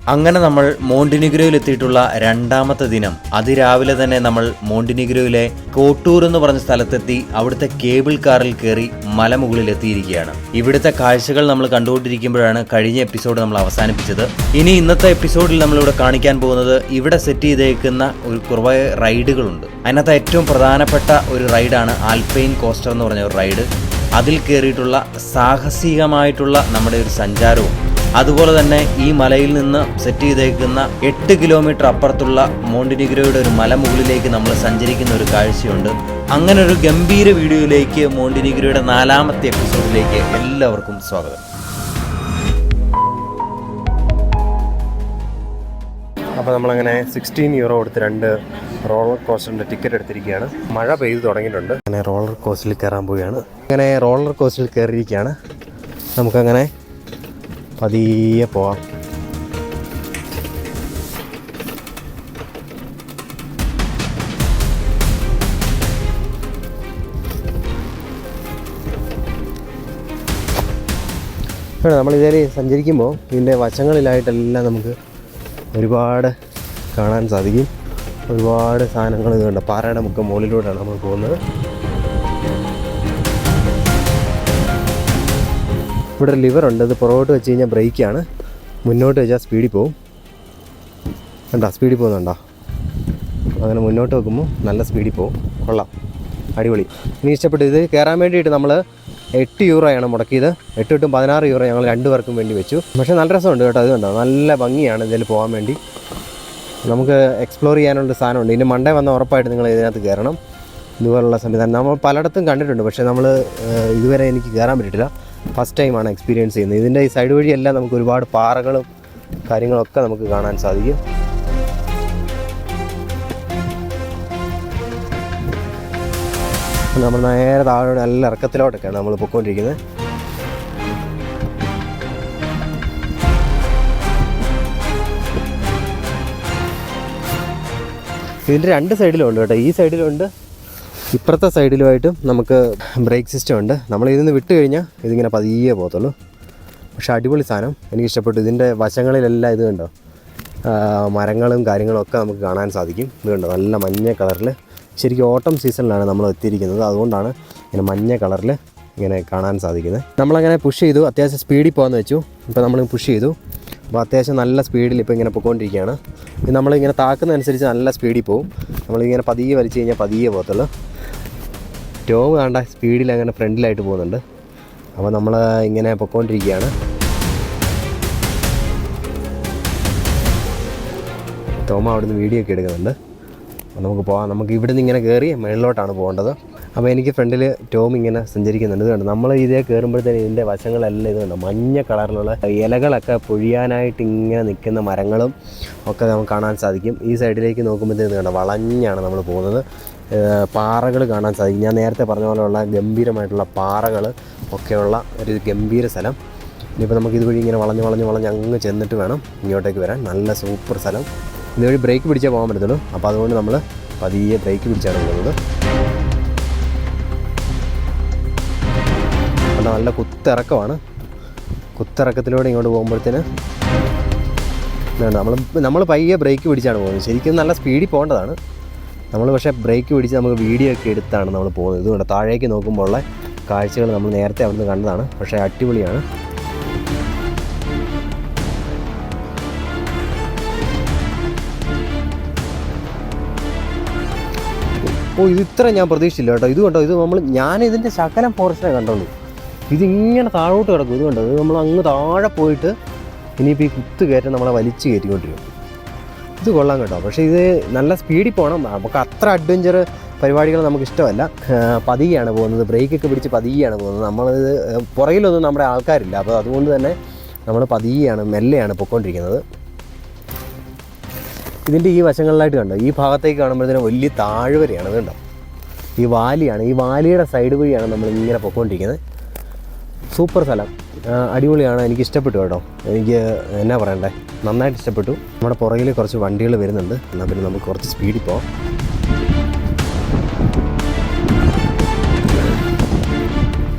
അങ്ങനെ നമ്മൾ മോണ്ടിനിഗ്രോയിൽ എത്തിയിട്ടുള്ള രണ്ടാമത്തെ ദിനം അതിരാവിലെ തന്നെ നമ്മൾ മോണ്ടിനിഗ്രോയിലെ കോട്ടൂർ എന്ന് പറഞ്ഞ സ്ഥലത്തെത്തി അവിടുത്തെ കേബിൾ കാറിൽ കയറി മലമുകളിൽ എത്തിയിരിക്കുകയാണ്. ഇവിടുത്തെ കാഴ്ചകൾ നമ്മൾ കണ്ടുകൊണ്ടിരിക്കുമ്പോഴാണ് കഴിഞ്ഞ എപ്പിസോഡ് നമ്മൾ അവസാനിപ്പിച്ചത്. ഇനി ഇന്നത്തെ എപ്പിസോഡിൽ നമ്മളിവിടെ കാണിക്കാൻ പോകുന്നത് ഇവിടെ സെറ്റ് ചെയ്തേക്കുന്ന ഒരു കുറേ റൈഡുകളുണ്ട്. അതിനകത്ത് ഏറ്റവും പ്രധാനപ്പെട്ട ഒരു റൈഡാണ് ആൽപൈൻ കോസ്റ്റർ എന്ന് പറഞ്ഞ ഒരു റൈഡ്. അതിൽ കയറിയിട്ടുള്ള സാഹസികമായിട്ടുള്ള നമ്മുടെ ഒരു സഞ്ചാരവും അതുപോലെ തന്നെ ഈ മലയിൽ നിന്ന് സെറ്റ് ചെയ്തേക്കുന്ന 8 കിലോമീറ്റർ അപ്പുറത്തുള്ള മോണ്ടിനിഗ്രോയുടെ ഒരു മലമുകളിലേക്ക് നമ്മൾ സഞ്ചരിക്കുന്ന ഒരു കാഴ്ചയുണ്ട്. അങ്ങനെ ഒരു ഗംഭീര വീഡിയോയിലേക്ക് മോണ്ടിനിഗ്രോയുടെ 4ാമത്തെ എപ്പിസോഡിലേക്ക് എല്ലാവർക്കും സ്വാഗതം. അപ്പോൾ നമ്മളങ്ങനെ 16 യൂറോ കൊടുത്ത് 2 റോളർ കോസ്റ്ററിൻ്റെ ടിക്കറ്റ് എടുത്തിരിക്കുകയാണ്. മഴ പെയ്ത് തുടങ്ങിയിട്ടുണ്ട്. അങ്ങനെ റോളർ കോസ്റ്ററിൽ കയറാൻ പോവുകയാണ്. അങ്ങനെ റോളർ കോസ്റ്ററിൽ കയറിയിരിക്കുകയാണ്. നമുക്കങ്ങനെ പതിയെ പോവാം. നമ്മളിതിൽ സഞ്ചരിക്കുമ്പോൾ ഇതിൻ്റെ വശങ്ങളിലായിട്ടെല്ലാം നമുക്ക് ഒരുപാട് കാണാൻ സാധിക്കും. ഒരുപാട് സാധനങ്ങൾ ഇതുണ്ട്. പാറയുടെ മുക്കം മുകളിലൂടെയാണ് നമ്മൾ പോകുന്നത്. ഇവിടെ ഒരു ലിവറുണ്ട്. ഇത് പുറകോട്ട് വെച്ച് കഴിഞ്ഞാൽ ബ്രേക്കാണ്. മുന്നോട്ട് വെച്ചാൽ സ്പീഡിൽ പോകും. കണ്ടോ, സ്പീഡിൽ പോകുന്നുണ്ടോ? അങ്ങനെ മുന്നോട്ട് വെക്കുമ്പോൾ നല്ല സ്പീഡിൽ പോകും. കൊള്ളാം, അടിപൊളി. എനിക്ക് ഇഷ്ടപ്പെട്ടു. ഇത് കയറാൻ വേണ്ടിയിട്ട് നമ്മൾ 8 യൂറോയാണ് മുടക്കിയത്. 8 × 16 യൂറോ ഞങ്ങൾ 2 പേർക്കും വേണ്ടി വെച്ചു. പക്ഷേ നല്ല രസമുണ്ട് കേട്ടോ. അത് കണ്ടോ, നല്ല ഭംഗിയാണ് ഇതിൽ പോകാൻ വേണ്ടി. നമുക്ക് എക്സ്പ്ലോർ ചെയ്യാനുള്ള സാധനമുണ്ട്. ഇതിന് മണ്ടേ വന്ന ഉറപ്പായിട്ട് നിങ്ങൾ ഇതിനകത്ത് കയറണം. ഇതുപോലുള്ള സംവിധാനം നമ്മൾ പലയിടത്തും കണ്ടിട്ടുണ്ട്. പക്ഷേ നമ്മൾ ഇതുവരെ എനിക്ക് കയറാൻ പറ്റിയിട്ടില്ല. ഫസ്റ്റ് ടൈമാണ് എക്സ്പീരിയൻസ് ചെയ്യുന്നത്. ഇതിൻ്റെ ഈ സൈഡ് വഴിയെല്ലാം നമുക്ക് ഒരുപാട് പാറകളും കാര്യങ്ങളൊക്കെ നമുക്ക് കാണാൻ സാധിക്കും. നമ്മൾ നേരെ താഴെ നല്ല ഇറക്കത്തിലോട്ടൊക്കെയാണ് നമ്മൾ പൊയ്ക്കൊണ്ടിരിക്കുന്നത്. ഇതിൻ്റെ 2 സൈഡിലുണ്ട് കേട്ടോ. ഈ സൈഡിലുണ്ട്, ഇപ്പുറത്തെ സൈഡിലുമായിട്ടും നമുക്ക് ബ്രേക്ക് സിസ്റ്റം ഉണ്ട്. നമ്മൾ ഇതിന്ന് വിട്ട് കഴിഞ്ഞാൽ ഇതിങ്ങനെ പതിയെ പോകത്തുള്ളൂ. പക്ഷേ അടിപൊളി സാധനം, എനിക്കിഷ്ടപ്പെട്ടു. ഇതിൻ്റെ വശങ്ങളിലെല്ലാം ഇത് കണ്ടോ, മരങ്ങളും കാര്യങ്ങളും ഒക്കെ നമുക്ക് കാണാൻ സാധിക്കും. ഇത് കണ്ടോ, നല്ല മഞ്ഞ കളറിൽ. ശരിക്കും ഓട്ടം സീസണിലാണ് നമ്മൾ എത്തിയിരിക്കുന്നത്. അതുകൊണ്ടാണ് ഇങ്ങനെ മഞ്ഞ കളറിൽ ഇങ്ങനെ കാണാൻ സാധിക്കുന്നത്. നമ്മളങ്ങനെ പുഷ് ചെയ്തു. അത്യാവശ്യം സ്പീഡിൽ പോകാമെന്ന് വെച്ചു. ഇപ്പോൾ നമ്മൾ പുഷ് ചെയ്തു. അപ്പോൾ അത്യാവശ്യം നല്ല സ്പീഡിൽ ഇപ്പോൾ ഇങ്ങനെ പോയിക്കൊണ്ടിരിക്കുകയാണ്. ഇത് നമ്മളിങ്ങനെ താക്കുന്നതനുസരിച്ച് നല്ല സ്പീഡിൽ പോകും. നമ്മളിങ്ങനെ പതിയെ വലിച്ചു കഴിഞ്ഞാൽ പതിയെ പോകത്തുള്ളൂ. ടോം വേണ്ട സ്പീഡിൽ അങ്ങനെ ഫ്രണ്ടിലായിട്ട് പോകുന്നുണ്ട്. അപ്പോൾ നമ്മൾ ഇങ്ങനെ പൊയ്ക്കൊണ്ടിരിക്കുകയാണ്. ടോം അവിടുന്ന് വീഡിയോ ഒക്കെ എടുക്കുന്നുണ്ട്. അപ്പോൾ നമുക്ക് പോകാം. നമുക്ക് ഇവിടുന്ന് ഇങ്ങനെ കയറി മുകളിലോട്ടാണ് പോകേണ്ടത്. അപ്പോൾ എനിക്ക് ഫ്രണ്ടിൽ ടോം ഇങ്ങനെ സഞ്ചരിക്കുന്നുണ്ട്. ഇത് കണ്ട് നമ്മൾ ഇതേ കയറുമ്പോഴത്തേന് ഇതിൻ്റെ വശങ്ങളെല്ലാം ഇത് കണ്ടോ, മഞ്ഞ കളറിലുള്ള ഇലകളൊക്കെ പൊഴിയാനായിട്ട് ഇങ്ങനെ നിൽക്കുന്ന മരങ്ങളും ഒക്കെ നമുക്ക് കാണാൻ സാധിക്കും. ഈ സൈഡിലേക്ക് നോക്കുമ്പോഴത്തേന് കണ്ടോ, വളഞ്ഞാണ് നമ്മൾ പോകുന്നത്. പാറകൾ കാണാൻ സാധിക്കും. ഞാൻ നേരത്തെ പറഞ്ഞ പോലെയുള്ള ഗംഭീരമായിട്ടുള്ള പാറകൾ ഒക്കെയുള്ള ഒരു ഗംഭീര സ്ഥലം. ഇനിയിപ്പോൾ നമുക്ക് ഇതുവഴി ഇങ്ങനെ വളഞ്ഞ് അങ്ങ് ചെന്നിട്ട് വേണം ഇങ്ങോട്ടേക്ക് വരാൻ. നല്ല സൂപ്പർ സ്ഥലം. ഇതുവഴി ബ്രേക്ക് പിടിച്ചാൽ പോകാൻ പറ്റത്തുള്ളൂ. അപ്പോൾ അതുകൊണ്ട് നമ്മൾ പതിയെ ബ്രേക്ക് പിടിച്ചാണ് പോകുന്നത്. നല്ല കുത്തിറക്കമാണ്. കുത്തിറക്കത്തിലൂടെ ഇങ്ങോട്ട് പോകുമ്പോഴത്തേന് നമ്മൾ പയ്യെ ബ്രേക്ക് പിടിച്ചാണ് പോകുന്നത്. ശരിക്കും നല്ല സ്പീഡിൽ പോകേണ്ടതാണ് നമ്മൾ. പക്ഷേ ബ്രേക്ക് പിടിച്ച് നമുക്ക് വീഡിയോ ഒക്കെ എടുത്താണ് നമ്മൾ പോകുന്നത്. ഇതുകൊണ്ട് താഴേക്ക് നോക്കുമ്പോൾ ഉള്ള കാഴ്ചകൾ നമ്മൾ നേരത്തെ അവിടുന്ന് കണ്ടതാണ്. പക്ഷേ അടിപൊളിയാണ്. ഇത് ഇത്ര ഞാൻ പ്രതീക്ഷിച്ചില്ല കേട്ടോ. ഇത് കണ്ടോ, ഇത് ഞാനിതിൻ്റെ ശകലം പോർഷനെ കണ്ടുള്ളൂ. ഇതിങ്ങനെ താഴോട്ട് കിടക്കും. ഇത് കണ്ടോ, ഇത് നമ്മൾ അങ്ങ് താഴെ പോയിട്ട് ഇനിയിപ്പോൾ ഈ കുത്ത് കയറ്റം നമ്മളെ വലിച്ച് കയറ്റിക്കൊണ്ടിരിക്കും. ഇത് കൊള്ളാം കേട്ടോ. പക്ഷേ ഇത് നല്ല സ്പീഡിൽ പോകണം. നമുക്ക് അത്ര അഡ്വഞ്ചർ പരിപാടികൾ നമുക്ക് ഇഷ്ടമല്ല. പതിയെയാണ് പോകുന്നത്. ബ്രേക്കൊക്കെ പിടിച്ച് പതിയെയാണ് പോകുന്നത്. നമ്മളിത് പുറകിലൊന്നും നമ്മുടെ ആൾക്കാരില്ല. അപ്പോൾ അതുകൊണ്ട് തന്നെ നമ്മൾ പതിയെയാണ്, മെല്ലെയാണ് പൊയ്ക്കൊണ്ടിരിക്കുന്നത്. ഇതിൻ്റെ ഈ വശങ്ങളിലായിട്ട് കണ്ടോ, ഈ ഭാഗത്തേക്ക് കാണുമ്പോഴത്തേനും വലിയ താഴ്വരയാണ്. ഇത് കണ്ടോ, ഈ വാലിയാണ്. ഈ വാലിയുടെ സൈഡ് വഴിയാണ് നമ്മൾ ഇങ്ങനെ പൊയ്ക്കൊണ്ടിരിക്കുന്നത്. സൂപ്പർ സ്ഥലം, അടിപൊളിയാണ്. എനിക്ക് ഇഷ്ടപ്പെട്ടു കേട്ടോ. എനിക്ക് എന്നാ പറയണ്ടേ, നന്നായിട്ട് ഇഷ്ടപ്പെട്ടു. നമ്മുടെ പുറകിൽ കുറച്ച് വണ്ടികൾ വരുന്നുണ്ട്. എന്നാൽ പിന്നെ നമുക്ക് കുറച്ച് സ്പീഡിൽ പോകാം.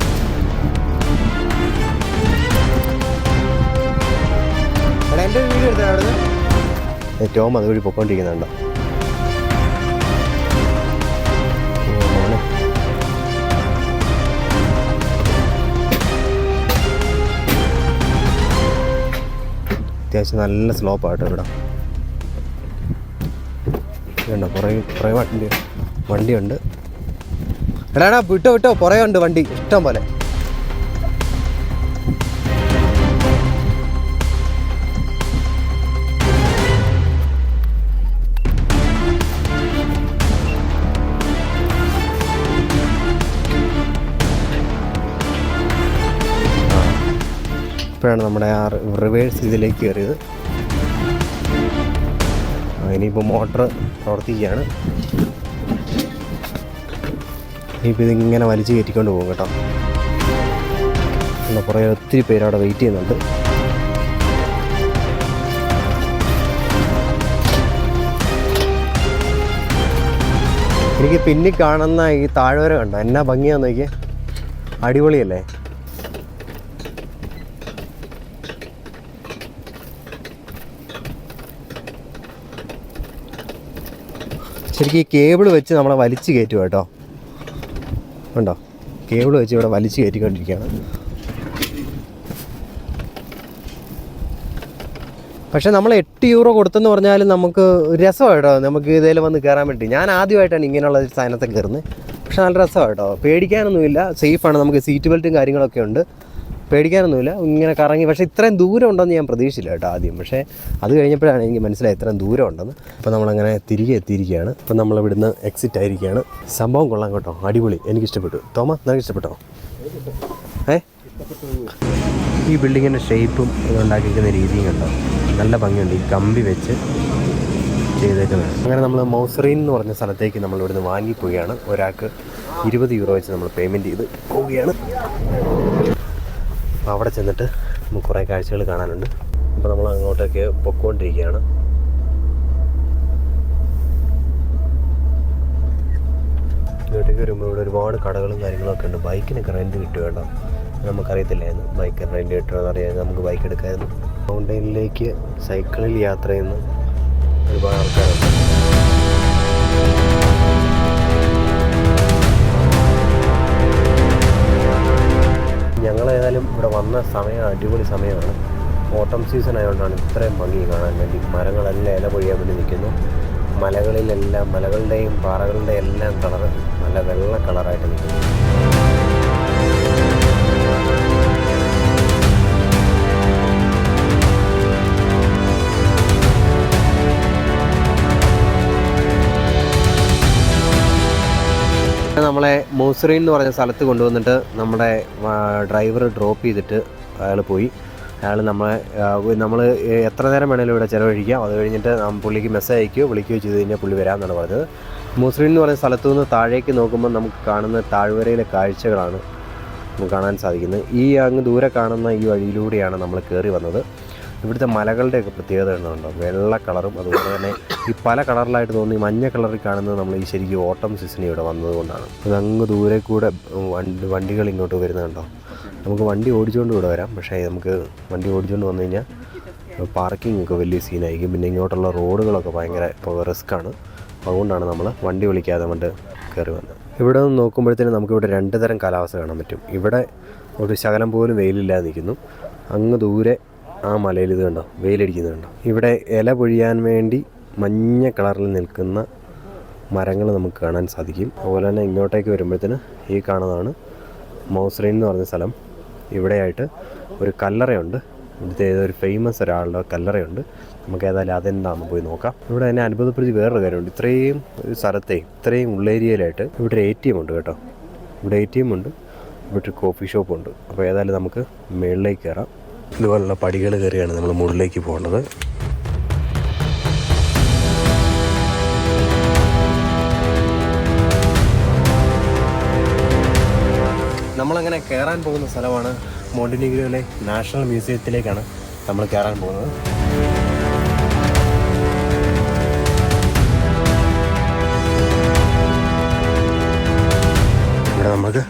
എൻ്റെ വീഡിയോ എടുത്താൽ അവിടെ ടോം അതുവഴി പൊക്കോണ്ടിരിക്കുന്നുണ്ടോ. അത്യാവശ്യം നല്ല സ്ലോപ്പാട്ടോ ഇവിടെ. വേണ്ട കുറേ വണ്ടിയുണ്ട്. എടാ വിട്ടോ കുറേ ഉണ്ട് വണ്ടി ഇഷ്ടം പോലെ. ഇപ്പോഴാണ് നമ്മുടെ ആ റിവേഴ്സ് ഇതിലേക്ക് കയറിയത്. ഇനിയിപ്പോൾ മോട്ടർ പ്രവർത്തിക്കുകയാണ്. ഇനിയിപ്പോൾ ഇതിങ്ങനെ വലിച്ച് കയറ്റിക്കൊണ്ട് പോകും കേട്ടോ. കുറേ ഒത്തിരി പേര് അവിടെ വെയിറ്റ് ചെയ്യുന്നുണ്ട്. എനിക്ക് പിന്നിൽ കാണുന്ന ഈ താഴ്വര കണ്ടോ, എന്നാ ഭംഗിയാന്ന് നോക്കിയേ, അടിപൊളിയല്ലേ. ശരിക്കും ഈ കേബിൾ വെച്ച് നമ്മളെ വലിച്ച് കയറ്റുക കേട്ടോ. ഉണ്ടോ, കേബിൾ വെച്ച് ഇവിടെ വലിച്ച് കയറ്റിക്കൊണ്ടിരിക്കുകയാണ്. പക്ഷേ നമ്മൾ 8 യൂറോ കൊടുത്തെന്ന് പറഞ്ഞാലും നമുക്ക് രസമാണ് കേട്ടോ. നമുക്ക് ഇതേലും വന്ന് കയറാൻ വേണ്ടി. ഞാൻ ആദ്യമായിട്ടാണ് ഇങ്ങനെയുള്ള സാധനത്തെ കയറുന്നത്. പക്ഷേ നല്ല രസമാണ് കേട്ടോ. പേടിക്കാനൊന്നുമില്ല, സേഫാണ്. നമുക്ക് സീറ്റ് ബെൽറ്റും കാര്യങ്ങളൊക്കെ ഉണ്ട്, പേടിക്കാനൊന്നുമില്ല. ഇങ്ങനെ കറങ്ങി. പക്ഷേ ഇത്രയും ദൂരം ഉണ്ടെന്ന് ഞാൻ പ്രതീക്ഷിച്ചില്ല കേട്ടോ ആദ്യം. പക്ഷേ അത് കഴിഞ്ഞപ്പോഴാണ് എനിക്ക് മനസ്സിലായി ഇത്രയും ദൂരം ഉണ്ടെന്ന്. അപ്പോൾ നമ്മളങ്ങനെ തിരികെ എത്തിയിരിക്കുകയാണ്. അപ്പോൾ നമ്മളിവിടുന്ന് എക്സിറ്റ് ആയിരിക്കുകയാണ്. സംഭവം കൊള്ളാം കേട്ടോ, അടിപൊളി. എനിക്കിഷ്ടപ്പെട്ടു. തോമ, നിനക്ക് ഇഷ്ടപ്പെട്ടോ? ഈ ബിൽഡിങ്ങിൻ്റെ ഷേപ്പും ഇതുണ്ടാക്കിയിരിക്കുന്ന രീതിയും കണ്ടോ, നല്ല ഭംഗിയുണ്ട്. ഈ കമ്പി വെച്ച് ചെയ്തേക്കുന്നത്. അങ്ങനെ നമ്മൾ മൗസറീൻ എന്ന് പറഞ്ഞ സ്ഥലത്തേക്ക് നമ്മൾ ഇവിടുന്ന് വാങ്ങിപ്പോവുകയാണ്. ഒരാൾക്ക് 20 യൂറോ വെച്ച് നമ്മൾ പേയ്മെൻറ്റ് ചെയ്ത് പോവുകയാണ്. അപ്പോൾ അവിടെ ചെന്നിട്ട് നമുക്ക് കുറേ കാഴ്ചകൾ കാണാനുണ്ട്. അപ്പോൾ നമ്മൾ അങ്ങോട്ടേക്ക് പൊയ്ക്കൊണ്ടിരിക്കുകയാണ്. ഇങ്ങോട്ടേക്ക് വരുമ്പോൾ ഇവിടെ ഒരുപാട് കടകളും കാര്യങ്ങളൊക്കെ ഉണ്ട്. ബൈക്കിനൊക്കെ റെൻറ്റ് കിട്ടും കേട്ടോ. നമുക്കറിയത്തില്ലായിരുന്നു ബൈക്ക് റെൻറ്റ് കിട്ടുമെന്ന് അറിയാതെ നമുക്ക് ബൈക്ക് എടുക്കാമായിരുന്നു. മൗണ്ടൈനിലേക്ക് സൈക്കിളിൽ യാത്ര ചെയ്യുന്ന ഒരുപാട് ആൾക്കാരുണ്ട്. ഞങ്ങളേതായാലും ഇവിടെ വന്ന സമയം അടിപൊളി സമയമാണ്. ഓട്ടം സീസൺ ആയതുകൊണ്ടാണ് ഇത്രയും ഭംഗി കാണാൻ വേണ്ടി. മരങ്ങളെല്ലാം ഇല പൊഴിയാൻ വേണ്ടി നിൽക്കുന്നു. മലകളിലെല്ലാം, മലകളുടെയും പാറകളുടെയും എല്ലാം കളറ് നല്ല വെള്ള കളറായിട്ട് നിൽക്കുന്നു. നമ്മളെ മൗസറീൻ എന്ന് പറഞ്ഞ സ്ഥലത്ത് കൊണ്ടുവന്നിട്ട് നമ്മുടെ ഡ്രൈവർ ഡ്രോപ്പ് ചെയ്തിട്ട് അയാൾ പോയി. അയാൾ നമ്മൾ എത്ര നേരം വേണമെങ്കിലും ഇവിടെ ചിലവഴിക്കാം. അത് കഴിഞ്ഞിട്ട് പുള്ളിക്ക് മെസ്സേജ് അയക്കുകയോ വിളിക്കുകയോ ചെയ്ത് കഴിഞ്ഞാൽ പുള്ളി വരാമെന്നാണ് പറഞ്ഞത്. മൗസറീൻ എന്ന് പറയുന്ന സ്ഥലത്തു നിന്ന് താഴേക്ക് നോക്കുമ്പോൾ നമുക്ക് കാണുന്ന താഴ്വരയിലെ കാഴ്ചകളാണ് നമുക്ക് കാണാൻ സാധിക്കുന്നത്. ഈ അങ്ങ് ദൂരെ കാണുന്ന ഈ വഴിയിലൂടെയാണ് നമ്മൾ കയറി വന്നത്. ഇവിടുത്തെ മലകളുടെയൊക്കെ പ്രത്യേകത എന്നുണ്ടോ, വെള്ള കളറും അതുപോലെ തന്നെ ഈ പല കളറിലായിട്ട് തോന്നി മഞ്ഞ കളറിൽ കാണുന്നത് നമ്മൾ ഈ ശരിക്കും ഓട്ടം സീസണിൽ ഇവിടെ വന്നതുകൊണ്ടാണ്. അതങ്ങ് ദൂരെ കൂടെ വണ്ടികൾ ഇങ്ങോട്ട് വരുന്നുണ്ടോ. നമുക്ക് വണ്ടി ഓടിച്ചുകൊണ്ട് ഇവിടെ വരാം. പക്ഷേ നമുക്ക് വണ്ടി ഓടിച്ചുകൊണ്ട് വന്നു കഴിഞ്ഞാൽ പാർക്കിംഗ് ഒക്കെ വലിയ സീനായിരിക്കും. പിന്നെ ഇങ്ങോട്ടുള്ള റോഡുകളൊക്കെ ഭയങ്കര ഇപ്പോൾ റിസ്ക്കാണ്. അതുകൊണ്ടാണ് നമ്മൾ വണ്ടി വിളിക്കാതെ കൊണ്ട് കയറി വന്നത്. ഇവിടെ നിന്ന് നോക്കുമ്പോഴത്തേനും നമുക്കിവിടെ 2 തരം കാലാവസ്ഥ കാണാൻ പറ്റും. ഇവിടെ ഒരു ശകലം പോലും വെയിലില്ലാതെ നിൽക്കുന്നു. അങ്ങ് ദൂരെ ആ മലയിൽ ഇത് കണ്ടോ, വെയിലടിക്കുന്നുണ്ടോ. ഇവിടെ ഇല പൊഴിയാൻ വേണ്ടി മഞ്ഞ കളറിൽ നിൽക്കുന്ന മരങ്ങൾ നമുക്ക് കാണാൻ സാധിക്കും. അതുപോലെ തന്നെ ഇങ്ങോട്ടേക്ക് വരുമ്പോഴത്തേന് ഈ കാണുന്നതാണ് മൗസറീൻ എന്ന് പറഞ്ഞ സ്ഥലം. ഇവിടെയായിട്ട് ഒരു കല്ലറയുണ്ട്. ഇവിടുത്തെ ഏതൊരു ഫേമസ് ഒരാളുടെ കല്ലറയുണ്ട്. നമുക്ക് ഏതായാലും അതെന്താണെന്ന് പോയി നോക്കാം. ഇവിടെ എന്നെ അത്ഭുതപ്പെടുത്തി വേറൊരു കാര്യമുണ്ട്. ഇത്രയും ഒരു സ്ഥലത്തെ ഇത്രയും ഉള്ളേരിയയിലായിട്ട് ഇവിടെ ഒരു ATM ഉണ്ട് കേട്ടോ. ഇവിടെ ATM ഉണ്ട്, ഇവിടെ ഒരു കോഫി ഷോപ്പുണ്ട്. അപ്പോൾ ഏതായാലും നമുക്ക് മുകളിലേക്ക് കയറാം. ഇതുപോലുള്ള പടികൾ കയറിയാണ് നമ്മൾ മുകളിലേക്ക് പോകേണ്ടത്. നമ്മളങ്ങനെ കയറാൻ പോകുന്ന സ്ഥലമാണ് മോണ്ടിനിഗ്രോയിലെ നാഷണൽ മ്യൂസിയത്തിലേക്കാണ് നമ്മൾ കയറാൻ പോകുന്നത്. ഇവിടെ നമുക്ക്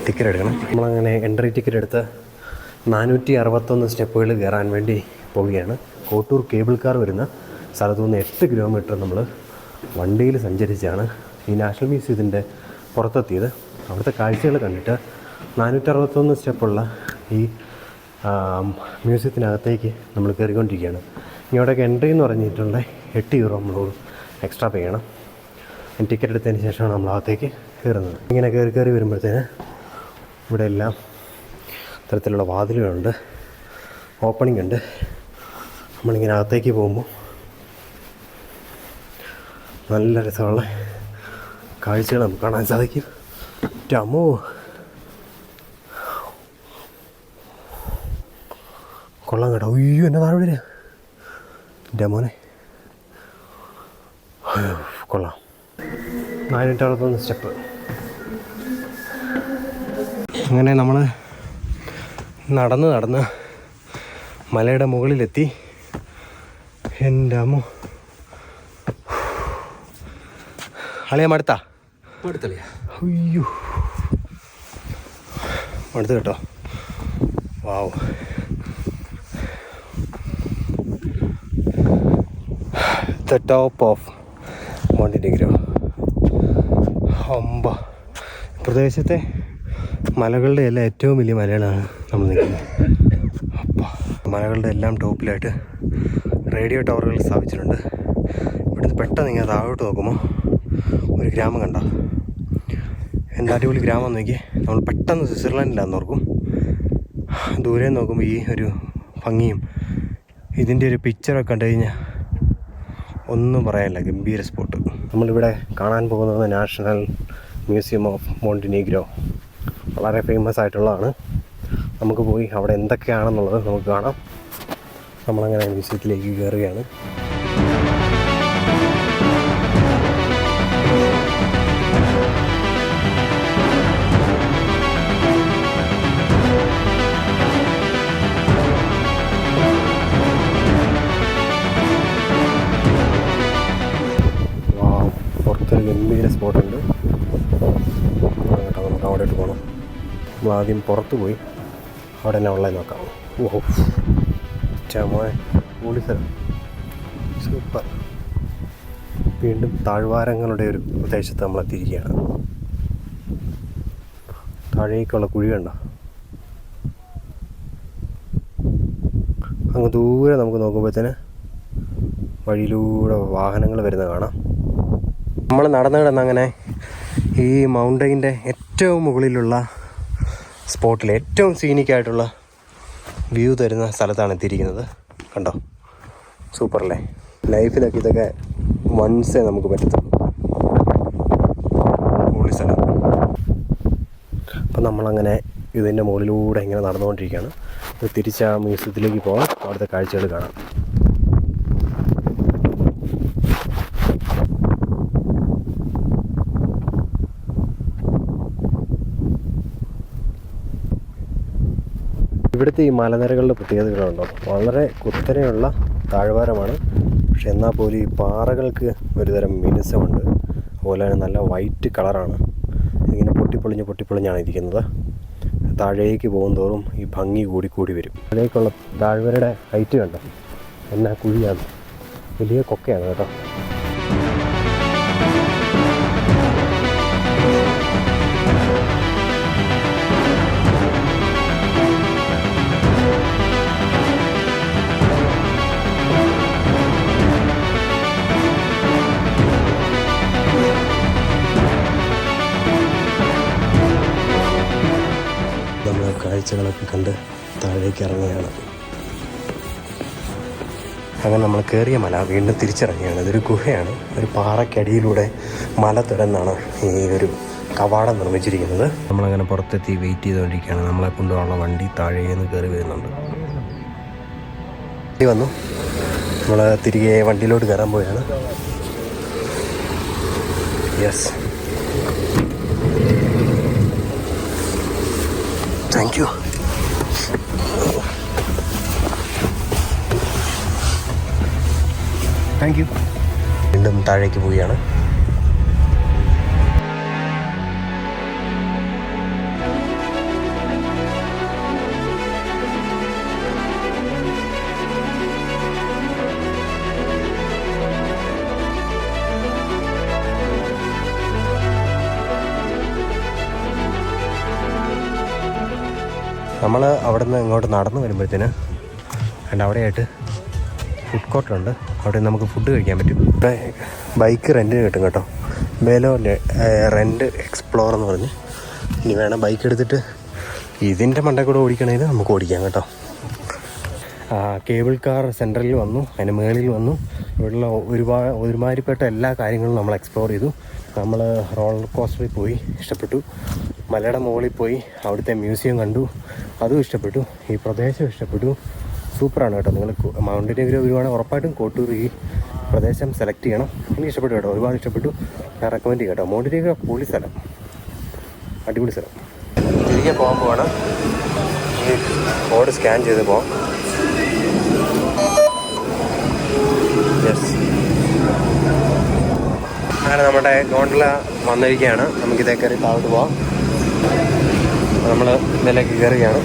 ടിക്കറ്റ് എടുക്കണം. നമ്മളങ്ങനെ എൻട്രി ടിക്കറ്റ് എടുത്ത് 461 സ്റ്റെപ്പുകൾ കയറാൻ വേണ്ടി പോവുകയാണ്. കോട്ടൂർ കേബിൾ കാർ വരുന്ന സ്ഥലത്തു നിന്ന് 8 കിലോമീറ്റർ നമ്മൾ വണ്ടിയിൽ സഞ്ചരിച്ചാണ് ഈ നാഷണൽ മ്യൂസിയത്തിൻ്റെ പുറത്തെത്തിയത്. അവിടുത്തെ കാഴ്ചകൾ കണ്ടിട്ട് 461 സ്റ്റെപ്പുള്ള ഈ മ്യൂസിയത്തിനകത്തേക്ക് നമ്മൾ കയറിക്കൊണ്ടിരിക്കുകയാണ്. ഇങ്ങോട്ടേക്ക് എൻട്രി എന്ന് പറഞ്ഞിട്ടുള്ള 8 യൂറോ നമ്മൾ എക്സ്ട്രാ പേ ചെയ്യണം. ടിക്കറ്റ് എടുത്തതിന് ശേഷമാണ് നമ്മൾ അകത്തേക്ക് കയറുന്നത്. ഇങ്ങനെ കയറി വരുമ്പോഴത്തേന് ഇവിടെ എല്ലാം ഇത്തരത്തിലുള്ള വാതിലുകളുണ്ട്, ഓപ്പണിംഗ് ഉണ്ട്. നമ്മളിങ്ങനെ അകത്തേക്ക് പോകുമ്പോൾ നല്ല രസമുള്ള കാഴ്ചകൾ നമുക്ക് കാണാൻ സാധിക്കും. ടമോ കൊള്ളാം കേട്ടോ. അയ്യോ എന്നെ താഴെ വരിക എൻ്റെ മോനെ. കൊള്ളാം. 461 സ്റ്റെപ്പ്. അങ്ങനെ നമ്മൾ നടന്ന് മലയുടെ മുകളിലെത്തി. എൻ്റെ അമ്മോ, അളിയാ മടുത്താ? അയ്യോ മടുത്ത് കേട്ടോ. Wow. The top of Montenegro. അമ്പ. പ്രദേശത്തെ മലകളുടെ എല്ലാം ഏറ്റവും വലിയ മലകളാണ് നമ്മൾ നിൽക്കുന്നത്. മലകളുടെ എല്ലാം ടോപ്പിലായിട്ട് റേഡിയോ ടവറുകൾ സ്ഥാപിച്ചിട്ടുണ്ട്. ഇവിടുന്ന് പെട്ടെന്ന് ഇങ്ങനെ താഴോട്ട് നോക്കുമ്പോൾ ഒരു ഗ്രാമം കണ്ടോ? എന്താ അടിപൊളി ഗ്രാമം നോക്കി. നമ്മൾ പെട്ടെന്ന് സ്വിറ്റ്സർലൻഡിലാന്ന് ഓർക്കും. ദൂരെ നോക്കുമ്പോൾ ഈ ഒരു ഭംഗിയും ഇതിൻ്റെ ഒരു പിക്ചറൊക്കെ കണ്ടു കഴിഞ്ഞാൽ ഒന്നും പറയാനില്ല. ഗംഭീര സ്പോട്ട്. നമ്മളിവിടെ കാണാൻ പോകുന്നത് നാഷണൽ മ്യൂസിയം ഓഫ് മോണ്ടിനെഗ്രോ. വളരെ ഫേമസ് ആയിട്ടുള്ളതാണ്. നമുക്ക് പോയി അവിടെ എന്തൊക്കെയാണെന്നുള്ളത് നമുക്ക് കാണാം. നമ്മളങ്ങനെ മ്യൂസിയത്തിലേക്ക് കയറുകയാണ്. പുറത്തൊരു ഗംഭീര സ്പോട്ടുണ്ട് കേട്ടോ. നമുക്ക് അവിടെ പോകണം. നമ്മൾ ആദ്യം പുറത്ത് പോയി അവിടെ തന്നെ ഉള്ളത് നോക്കാം. ഓഹോ ചമോനെ, പൊളി സ്ഥലം, സൂപ്പർ. വീണ്ടും താഴ്വാരങ്ങളുടെ ഒരു പ്രദേശത്ത് നമ്മൾ എത്തിയിരിക്കുകയാണ്. താഴേക്കുള്ള കുഴി കണ്ടോ? അങ്ങ് ദൂരെ നമുക്ക് നോക്കുമ്പോഴത്തേന് വഴിയിലൂടെ വാഹനങ്ങൾ വരുന്നത് കാണാം. നമ്മൾ നടന്നു കിടന്നങ്ങനെ ഈ മൗണ്ടൈൻ്റെ ഏറ്റവും മുകളിലുള്ള സ്പോട്ടിൽ ഏറ്റവും സീനിക്കായിട്ടുള്ള വ്യൂ തരുന്ന സ്ഥലത്താണ് എത്തിയിരിക്കുന്നത്. കണ്ടോ, സൂപ്പറല്ലേ? ലൈഫിലൊക്കെ ഇതൊക്കെ വൺസേ നമുക്ക് പറ്റത്തുള്ളൂ. പൊളി സ്ഥലം. അപ്പം നമ്മളങ്ങനെ ഇതിൻ്റെ മുകളിലൂടെ ഇങ്ങനെ നടന്നുകൊണ്ടിരിക്കുകയാണ്. തിരിച്ച് ആ മ്യൂസിയത്തിലേക്ക് പോകാം, അവിടുത്തെ കാഴ്ചകൾ കാണാം. ഇവിടുത്തെ ഈ മലനിരകളുടെ പ്രത്യേകതകളുണ്ടോ? വളരെ കുത്തനെയുള്ള താഴ്വാരമാണ്. പക്ഷെ എന്നാൽ പോലും ഈ പാറകൾക്ക് ഒരുതരം മിനുസമുണ്ട്. അതുപോലെ തന്നെ നല്ല വൈറ്റ് കളറാണ്. ഇങ്ങനെ പൊട്ടിപ്പൊളിഞ്ഞാണ് ഇരിക്കുന്നത്. താഴേക്ക് പോകുന്തോറും ഈ ഭംഗി കൂടി വരും. അതിലേക്കുള്ള താഴ്വരയുടെ ഹൈറ്റ് കണ്ടോ? എന്നാ കുഴിയാണ്, വലിയ കൊക്കയാണ് കേട്ടോ. നമ്മൾ കാഴ്ചകളൊക്കെ കണ്ട് താഴേക്ക് ഇറങ്ങുകയാണ്. അങ്ങനെ നമ്മൾ കയറിയ മല വീണ്ടും തിരിച്ചിറങ്ങുകയാണ്. ഇതൊരു ഗുഹയാണ്. ഒരു പാറയ്ക്കടിയിലൂടെ മല തുരന്നാണ് ഈ ഒരു കവാടം നിർമ്മിച്ചിരിക്കുന്നത്. നമ്മളങ്ങനെ പുറത്തെത്തി വെയിറ്റ് ചെയ്തുകൊണ്ടിരിക്കുകയാണ്. നമ്മളെ കൊണ്ടുപോകാനുള്ള വണ്ടി താഴേന്ന് കയറി വരുന്നുണ്ട്. വണ്ടി വന്നു. നമ്മൾ തിരികെ വണ്ടിയിലോട്ട് കയറാൻ പോവുകയാണ്. Yes, thank you. വീണ്ടും താഴേക്ക് പോവുകയാണ്. നമ്മൾ അവിടെ നിന്ന് ഇങ്ങോട്ട് നടന്നു വരുമ്പോഴത്തേന് and അവിടെയായിട്ട് ഫുഡ് കോർട്ടുണ്ട്. അവിടെ നമുക്ക് ഫുഡ് കഴിക്കാൻ പറ്റും. ഇവിടെ ബൈക്ക് റെൻറ്റിന് കിട്ടും കേട്ടോ. ബേലോ റെൻറ്റ് എക്സ്പ്ലോർ എന്ന് പറഞ്ഞ് ഇനി വേണം ബൈക്ക് എടുത്തിട്ട് ഇതിൻ്റെ മണ്ടയിൽ കൂടെ ഓടിക്കണമെങ്കിൽ നമുക്ക് ഓടിക്കാം കേട്ടോ. കേബിൾ കാർ സെൻറ്ററിൽ വന്നു, അതിന് മുകളിൽ വന്നു. ഇവിടെയുള്ള ഒരുമാതിരിപ്പെട്ട എല്ലാ കാര്യങ്ങളും നമ്മൾ എക്സ്പ്ലോർ ചെയ്തു. നമ്മൾ റോളർ കോസ്റ്ററിൽ പോയി, ഇഷ്ടപ്പെട്ടു. മലയുടെ മുകളിൽ പോയി അവിടുത്തെ മ്യൂസിയം കണ്ടു, അതും ഇഷ്ടപ്പെട്ടു. ഈ പ്രദേശം ഇഷ്ടപ്പെട്ടു. സൂപ്പറാണ് കേട്ടോ. നിങ്ങൾ മൗണ്ടനീഗ്രോ വരുവാണെങ്കിൽ ഉറപ്പായിട്ടും കോട്ടൂർ ഈ പ്രദേശം സെലക്ട് ചെയ്യണം. എനിക്ക് ഇഷ്ടപ്പെട്ടു കേട്ടോ, ഒരുപാട് ഇഷ്ടപ്പെട്ടു. ഞാൻ റെക്കമെൻഡ് ചെയ്യാം കേട്ടോ. മൗണ്ടനീഗ്രോ പൊളി സ്ഥലം, അടിപൊളി സ്ഥലം. തിരികെ പോകാൻ പോവാണ്. ഈ കോഡ് സ്കാൻ ചെയ്ത് പോകാം. യെസ്, അങ്ങനെ നമ്മുടെ ഗോണ്ടല വന്നിരിക്കുകയാണ്. നമുക്കിതേ കയറി താഴോട്ട് പോവാം. നമ്മൾ ഇതിലേക്ക് കയറുകയാണ്.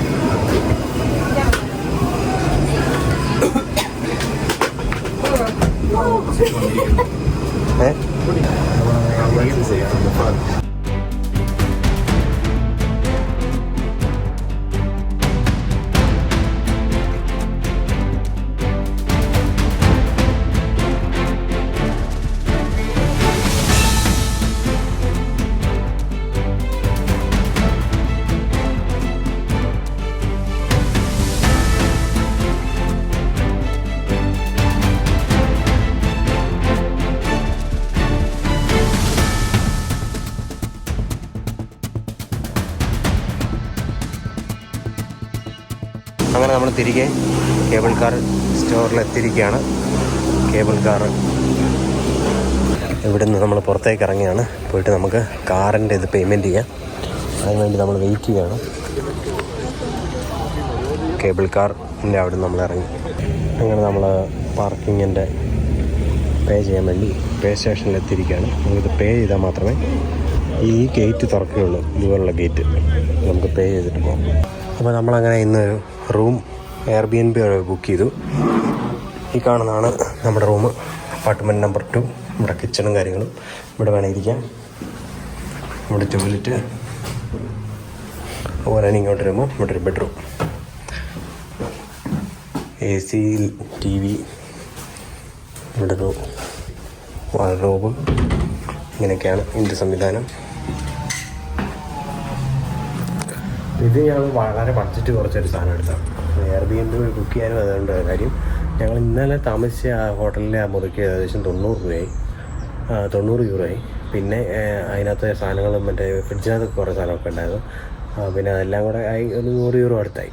അങ്ങനെ നമ്മൾ തിരികെ കേബിൾ കാർ സ്റ്റോറിൽ എത്തിയിരിക്കുകയാണ്. കേബിൾ കാർ ഇവിടെ നിന്ന് നമ്മൾ പുറത്തേക്ക് ഇറങ്ങിയാണ്. പോയിട്ട് നമുക്ക് കാറിൻ്റെ ഇത് പേയ്മെൻറ്റ് ചെയ്യാം. അതിനുവേണ്ടി നമ്മൾ വെയിറ്റ് ചെയ്യുകയാണ്. കേബിൾ കാറിൻ്റെ അവിടെ നിന്ന് നമ്മൾ ഇറങ്ങി. അങ്ങനെ നമ്മൾ പാർക്കിങ്ങിൻ്റെ പേ ചെയ്യാൻ വേണ്ടി പേ സ്റ്റേഷനിൽ എത്തിയിരിക്കുകയാണ്. നമുക്കിത് പേ ചെയ്താൽ മാത്രമേ ഈ ഗേറ്റ് തുറക്കുകയുള്ളൂ. ഇതുപോലുള്ള ഗേറ്റ് നമുക്ക് പേ ചെയ്തിട്ട് പോകാം. അപ്പോൾ നമ്മളങ്ങനെ ഇന്നൊരു റൂം എയർബിഎൻബി ബുക്ക് ചെയ്തു. ഈ കാണുന്നതാണ് നമ്മുടെ റൂം, അപ്പാർട്ട്മെൻറ്റ് നമ്പർ 2. ഇവിടെ കിച്ചണും കാര്യങ്ങളും ഇവിടെ വേണം ഇരിക്കാം. ഇവിടെ ടോയ്ലറ്റ്, അതുപോലെ തന്നെ ഇങ്ങോട്ട് വരുമ്പോൾ ഇവിടെ ഒരു ബെഡ്റൂം, AC, TV, ഇവിടെ ഒരു വാർഡ്രോബ്. ഇങ്ങനെയൊക്കെയാണ് ഇതിൻ്റെ സംവിധാനം. ഇത് ഞങ്ങൾ വളരെ ബഡ്ജറ്റ് കുറച്ചൊരു സാധനം എടുത്താണ്. എയർബിഎൻബി ബുക്ക് ചെയ്യാനും അതുകൊണ്ട് കാര്യം ഞങ്ങൾ ഇന്നലെ താമസിച്ച ആ ഹോട്ടലിലെ ആ മുറിക്ക് ഏകദേശം 90 യൂറോയായി. പിന്നെ അതിനകത്തെ സാധനങ്ങളും മറ്റേ ഫ്രിഡ്ജിനകത്ത് കുറേ സാധനമൊക്കെ ഉണ്ടായിരുന്നു. പിന്നെ അതെല്ലാം കൂടെ ആയി ഒരു 100 യൂറോ അടുത്തായി.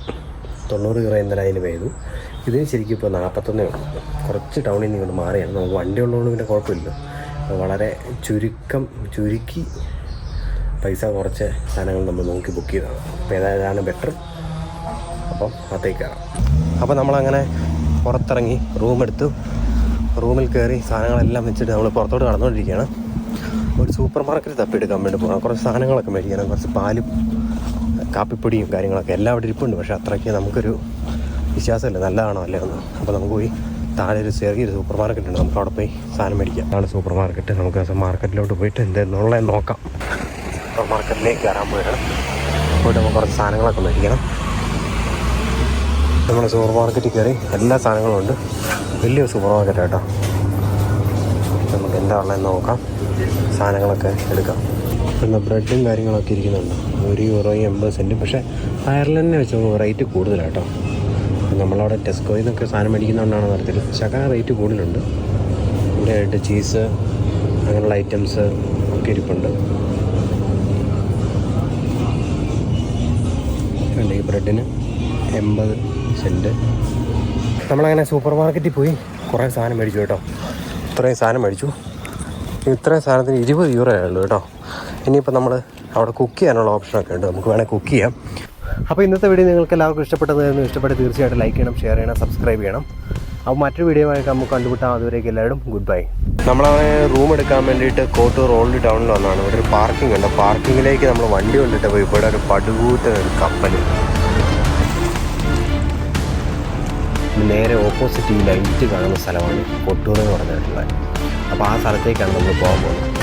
90 യൂറോ ഇന്നലെ അതിന് പെയ്തു. ഇതിന് ശരിക്കും ഇപ്പോൾ 41 ഉള്ളൂ. കുറച്ച് ടൗണിൽ നിന്ന് ഇങ്ങോട്ട് മാറിയാണ്. നമുക്ക് വണ്ടി ഉള്ളതുകൊണ്ട് പിന്നെ കുഴപ്പമില്ല. വളരെ ചുരുക്കി പൈസ കുറച്ച് സാധനങ്ങൾ നമ്മൾ നോക്കി ബുക്ക് ചെയ്തതാണ്. അപ്പോൾ ഏതാണ് ബെറ്റർ. അപ്പം അതേക്ക് കയറാം. അപ്പോൾ നമ്മളങ്ങനെ പുറത്തിറങ്ങി റൂമെടുത്തു. റൂമിൽ കയറി സാധനങ്ങളെല്ലാം വെച്ചിട്ട് നമ്മൾ പുറത്തോട്ട് കടന്നുകൊണ്ടിരിക്കുകയാണ്. ഒരു സൂപ്പർ മാർക്കറ്റ് തപ്പിയെടുക്കാൻ വേണ്ടി പോകണം. കുറച്ച് സാധനങ്ങളൊക്കെ മേടിക്കണം. കുറച്ച് പാലും കാപ്പിപ്പൊടിയും കാര്യങ്ങളൊക്കെ എല്ലാം അവിടെ ഇരിപ്പുണ്ട്. പക്ഷേ അത്രയ്ക്ക് നമുക്കൊരു വിശ്വാസമില്ല നല്ലതാണോ അല്ലേ ഒന്ന്. അപ്പോൾ നമുക്ക് പോയി താഴെ ഒരു ചെറിയൊരു സൂപ്പർ മാർക്കറ്റ് ഉണ്ട്. നമുക്ക് അവിടെ പോയി സാധനം മേടിക്കാം. അതാണ് സൂപ്പർ മാർക്കറ്റ്. നമുക്ക് മാർക്കറ്റിലോട്ട് പോയിട്ട് എന്തെന്നുള്ളത് നോക്കാം. സൂപ്പർ മാർക്കറ്റിലേക്ക് കയറാൻ പോയാണ്. പോയിട്ട് നമുക്ക് കുറച്ച് സാധനങ്ങളൊക്കെ മേടിക്കണം. നമ്മൾ സൂപ്പർ മാർക്കറ്റിൽ കയറി എല്ലാ സാധനങ്ങളും ഉണ്ട്. വലിയ സൂപ്പർ മാർക്കറ്റ് കേട്ടോ. നമുക്ക് എന്താ ഉള്ളതെന്ന് നോക്കാം. സാധനങ്ങളൊക്കെ എടുക്കാം. പിന്നെ ബ്രെഡും കാര്യങ്ങളൊക്കെ ഇരിക്കുന്നുണ്ട്. 1 യൂറോയും 80 സെൻറ്റും. പക്ഷേ അയർലൻഡിനെ വെച്ച് നോക്കുമ്പോൾ റേറ്റ് കൂടുതലാണ് കേട്ടോ. നമ്മളവിടെ ടെസ്കോയിൽ നിന്നൊക്കെ സാധനം മേടിക്കുന്നതുകൊണ്ടാണ് നടത്തിയത്. ശകലം റേറ്റ് കൂടുതലുണ്ട്. ഇവിടെ ആയിട്ട് ചീസ് അങ്ങനെയുള്ള ഐറ്റംസ് ഒക്കെ ഇരിപ്പുണ്ട്. ഈ ബ്രെഡിന് 80 സെൻറ്റ്. നമ്മളങ്ങനെ സൂപ്പർ മാർക്കറ്റിൽ പോയി കുറേ സാധനം മേടിച്ചു കേട്ടോ. ഇത്രയും സാധനം മേടിച്ചു. ഇത്രയും സാധനത്തിന് 20 യൂറോ ആയുള്ളൂ കേട്ടോ. ഇനിയിപ്പോൾ നമ്മൾ അവിടെ കുക്ക് ചെയ്യാനുള്ള ഓപ്ഷനൊക്കെ ഉണ്ട്. നമുക്ക് വേണമെങ്കിൽ കുക്ക് ചെയ്യാം. അപ്പോൾ ഇന്നത്തെ വീഡിയോ നിങ്ങൾക്ക് എല്ലാവർക്കും ഇഷ്ടപ്പെട്ട് തീർച്ചയായിട്ടും ലൈക്ക് ചെയ്യണം, ഷെയർ ചെയ്യണം, സബ്സ്ക്രൈബ് ചെയ്യണം. അപ്പോൾ മറ്റൊരു വീഡിയോ ആയിട്ട് നമുക്ക് കണ്ടുപിട്ടാൽ അതുവരേക്ക് എല്ലാവരും ഗുഡ് ബൈ. നമ്മളങ്ങനെ റൂം എടുക്കാൻ വേണ്ടിയിട്ട് കോട്ടൂർ ഓൾഡ് ടൗണിൽ വന്നതാണ്. ഇവിടെ ഒരു പാർക്കിംഗ് ഉണ്ട്. പാർക്കിങ്ങിലേക്ക് നമ്മൾ വണ്ടി കൊണ്ടിട്ട് പോയി. ഇവിടെ ഒരു പടുകൂറ്റ ഒരു കപ്പൽ. നേരെ ഓപ്പോസിറ്റ് ഈ ലൈറ്റ് കാണുന്ന സ്ഥലമാണ് കൊട്ടൂർ എന്ന് പറഞ്ഞിട്ടുള്ളത്. അപ്പോൾ ആ സ്ഥലത്തേക്കാണ് നമ്മൾ പോകാൻ പോകുന്നത്.